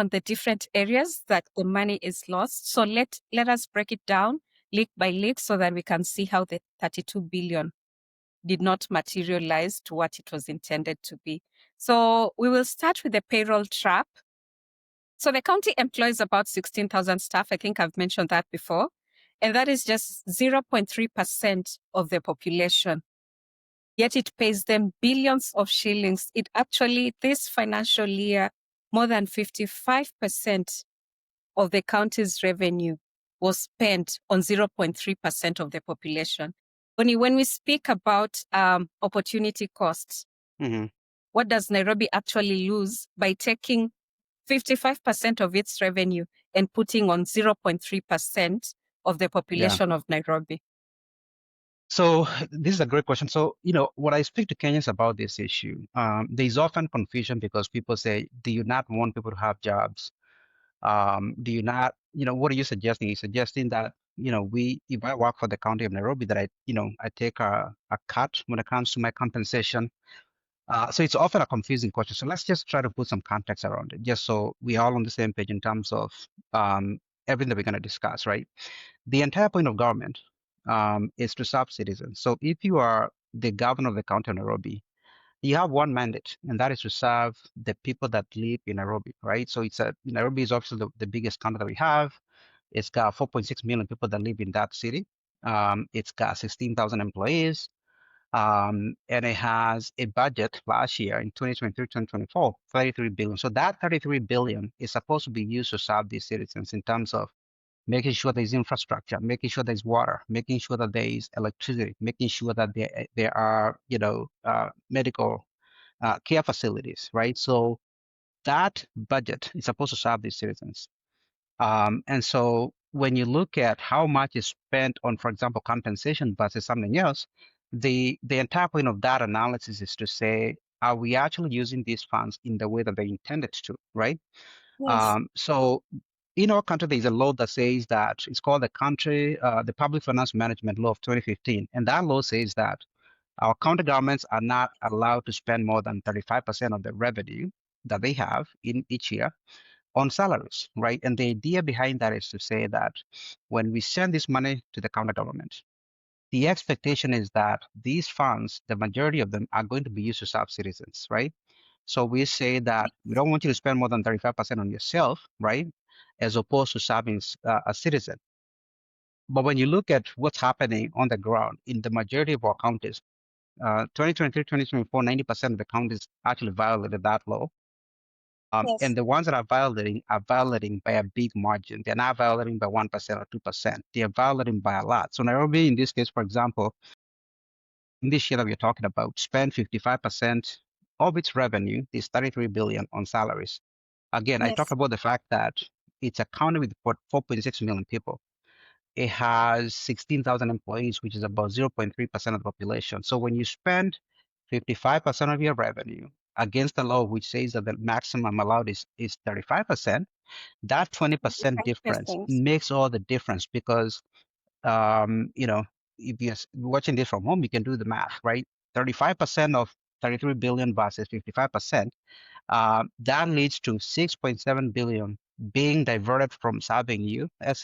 on the different areas that the money is lost. So let us break it down leak by leak so that we can see how the 32 billion did not materialize to what it was intended to be. So we will start with the payroll trap. So the county employs about 16,000 staff. I think I've mentioned that before. And that is just 0.3% of the population. Yet it pays them billions of shillings. It actually, this financial year, more than 55% of the county's revenue was spent on 0.3% of the population. When we speak about opportunity costs, what does Nairobi actually lose by taking 55% of its revenue and putting on 0.3% of the population of Nairobi? So this is a great question. So, when I speak to Kenyans about this issue, there's often confusion because people say, do you not want people to have jobs? Do you not, what are you suggesting? You're suggesting that, if I work for the county of Nairobi, that I take a cut when it comes to my compensation. So it's often a confusing question. So let's just try to put some context around it, just so we're all on the same page in terms of everything that we're going to discuss, right? The entire point of government is to serve citizens. So if you are the governor of the county of Nairobi, you have one mandate, and that is to serve the people that live in Nairobi, right? So Nairobi is obviously the biggest county that we have. It's got 4.6 million people that live in that city. It's got 16,000 employees. And it has a budget last year in 2023-2024, 33 billion. So that 33 billion is supposed to be used to serve these citizens in terms of making sure there's infrastructure, making sure there's water, making sure that there is electricity, making sure that there are, medical care facilities, right? So that budget is supposed to serve these citizens. And so when you look at how much is spent on, for example, compensation versus something else, the entire point of that analysis is to say, are we actually using these funds in the way that they intended to, right? Yes. So in our country, there's a law that says that it's called the Public Finance Management Law of 2015. And that law says that our county governments are not allowed to spend more than 35% of the revenue that they have in each year on salaries, right? And the idea behind that is to say that when we send this money to the county government, the expectation is that these funds, the majority of them, are going to be used to serve citizens, right? So we say that we don't want you to spend more than 35% on yourself, right? As opposed to serving a citizen. But when you look at what's happening on the ground in the majority of our counties, 2023, 2024, 90% of the counties actually violated that law. Yes. And the ones that are violating by a big margin. They're not violating by 1% or 2%. They're violating by a lot. So Nairobi, in this case, for example, in this year that we're talking about, spent 55% of its revenue, this 33 billion, on salaries. Again, I talked about the fact that it's a county with 4.6 million people. It has 16,000 employees, which is about 0.3% of the population. So when you spend 55% of your revenue against the law, which says that the maximum allowed is 35%, that 20% difference makes all the difference because, if you're watching this from home, you can do the math, right? 35% of 33 billion versus 55%, that leads to 6.7 billion being diverted from serving you as